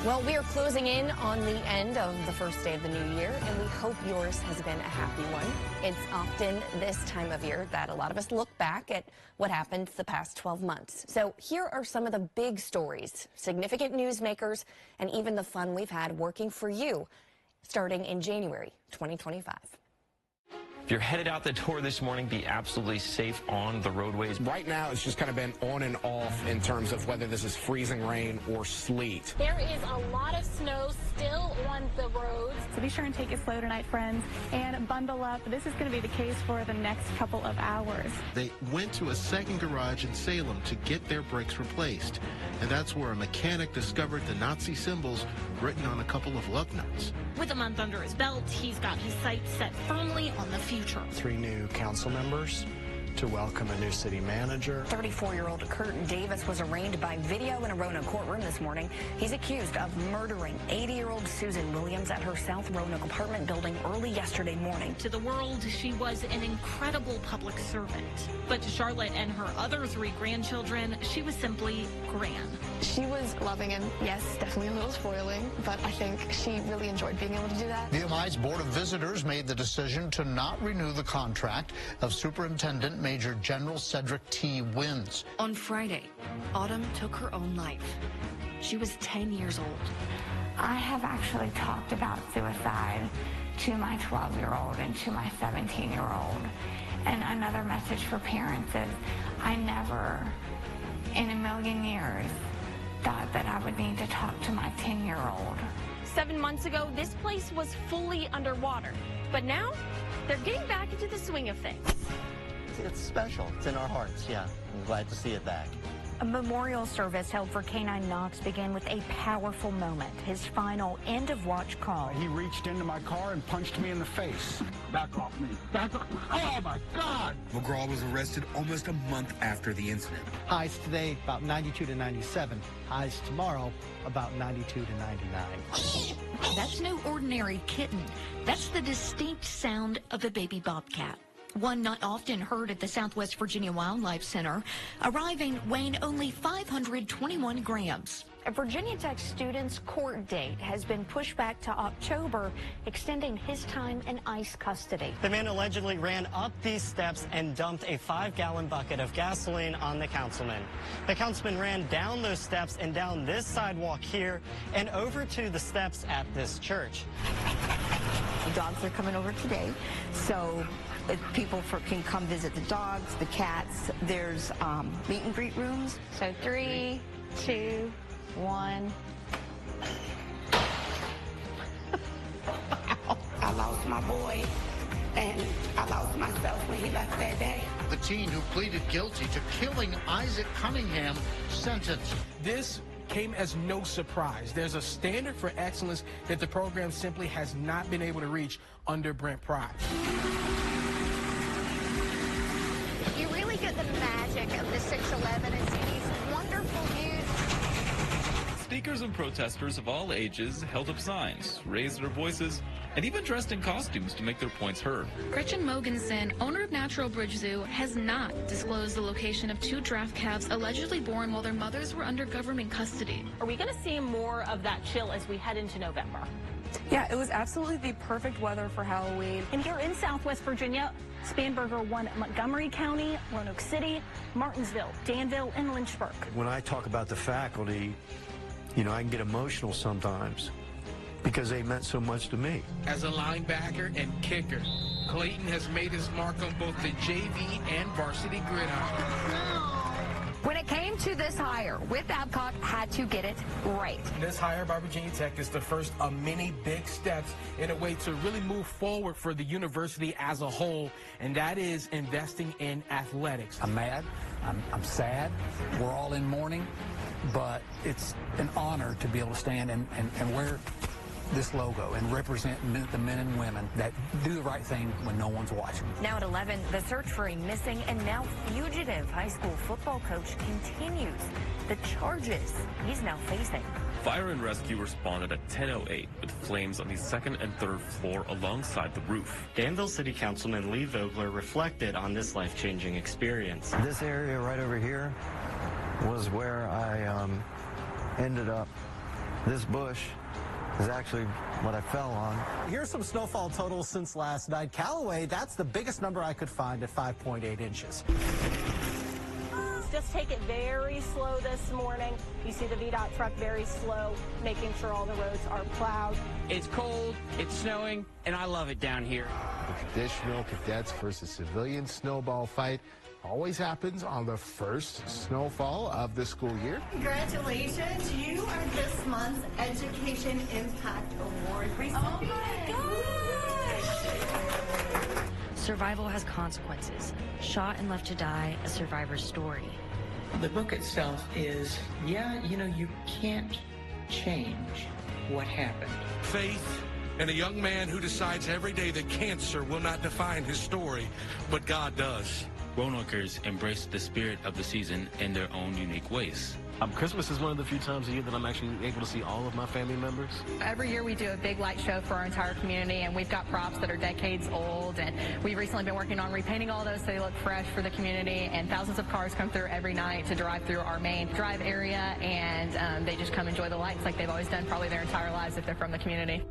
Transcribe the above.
Well, we are closing in on the end of the first day of the new year, and we hope yours has been a happy one. It's often this time of year that a lot of us look back at what happened the past 12 months. So here are some of the big stories, significant newsmakers, and even the fun we've had working for you starting in January 2025. If you're headed out the door this morning, be absolutely safe on the roadways. Right now, it's just kind of been on and off in terms of whether this is freezing rain or sleet. There is a lot of snow still on the roads. So be sure and take it slow tonight, friends, and bundle up. This is going to be the case for the next couple of hours. They went to a second garage in Salem to get their brakes replaced, and that's where a mechanic discovered the Nazi symbols written on a couple of lug nuts. With a month under his belt, he's got his sights set firmly on the future. 3 new council members to welcome a new city manager. 34-year-old Kurt Davis was arraigned by video in a Roanoke courtroom this morning. He's accused of murdering 80-year-old Susan Williams at her South Roanoke apartment building early yesterday morning. To the world, she was an incredible public servant. But to Charlotte and her other 3 grandchildren, she was simply Gran. She was loving and, yes, definitely a little spoiling, but I think she really enjoyed being able to do that. VMI's Board of Visitors made the decision to not renew the contract of Superintendent Major General Cedric T. Wins. On Friday, Autumn took her own life. She was 10 years old. I have actually talked about suicide to my 12-year-old and to my 17-year-old. And another message for parents is I never, in a million years, thought that I would need to talk to my 10-year-old. 7 months ago, this place was fully underwater. But now, they're getting back into the swing of things. It's special. It's in our hearts, yeah. I'm glad to see it back. A memorial service held for K-9 Knox began with a powerful moment, his final end-of-watch call. He reached into my car and punched me in the face. Back off me. Back off. Oh, my God! McGraw was arrested almost a month after the incident. Highs today, about 92 to 97. Highs tomorrow, about 92 to 99. That's no ordinary kitten. That's the distinct sound of a baby bobcat. One not often heard at the Southwest Virginia Wildlife Center, arriving weighing only 521 grams. A Virginia Tech student's court date has been pushed back to October, extending his time in ICE custody. The man allegedly ran up these steps and dumped a 5-gallon bucket of gasoline on the councilman. The councilman ran down those steps and down this sidewalk here and over to the steps at this church. The dogs are coming over today, so people can come visit the dogs, the cats. There's meet and greet rooms. So 3, 2, 1. I lost my boy, and I lost myself when he left that day. The teen who pleaded guilty to killing Isaac Cunningham sentenced. This came as no surprise. There's a standard for excellence that the program simply has not been able to reach under Brent Pry. You really get the magic of the 611 and see these wonderful views. Speakers and protesters of all ages held up signs, raised their voices, and even dressed in costumes to make their points heard. Gretchen Mogensen, owner of Natural Bridge Zoo, has not disclosed the location of 2 draft calves allegedly born while their mothers were under government custody. Are we going to see more of that chill as we head into November? Yeah, it was absolutely the perfect weather for Halloween. And here in Southwest Virginia, Spanberger won Montgomery County, Roanoke City, Martinsville, Danville, and Lynchburg. When I talk about the faculty, you know, I can get emotional sometimes because they meant so much to me. As a linebacker and kicker, Clayton has made his mark on both the JV and varsity gridiron. When it came to this hire, Whit Babcock had to get it right. This hire by Virginia Tech is the first of many big steps in a way to really move forward for the university as a whole, and that is investing in athletics. I'm mad. I'm sad. We're all in mourning, but it's an honor to be able to stand and wear this logo and represent the men and women that do the right thing when no one's watching. Now at 11, the search for a missing and now fugitive high school football coach continues. The charges he's now facing. Fire and rescue responded at 10:08 with flames on the second and third floor alongside the roof. Danville City Councilman Lee Vogler reflected on this life-changing experience. This area right over here was where I ended up This bush is actually what I fell on. Here's some snowfall totals since last night. Callaway, that's the biggest number I could find at 5.8 inches. Just take it very slow this morning. You see the VDOT truck very slow, making sure all the roads are plowed. It's cold, it's snowing, and I love it down here. The traditional cadets versus civilian snowball fight always happens on the first snowfall of the school year. Congratulations, you are this month's Education Impact Award recipient. Oh my gosh! Survival has consequences. Shot and left to die, a survivor's story. The book itself is, you can't change what happened. Faith in a young man who decides every day that cancer will not define his story, but God does. Roanokeers embrace the spirit of the season in their own unique ways. Christmas is one of the few times a year that I'm actually able to see all of my family members. Every year we do a big light show for our entire community, and we've got props that are decades old, and we've recently been working on repainting all those so they look fresh for the community, and thousands of cars come through every night to drive through our main drive area, and they just come enjoy the lights like they've always done probably their entire lives if they're from the community.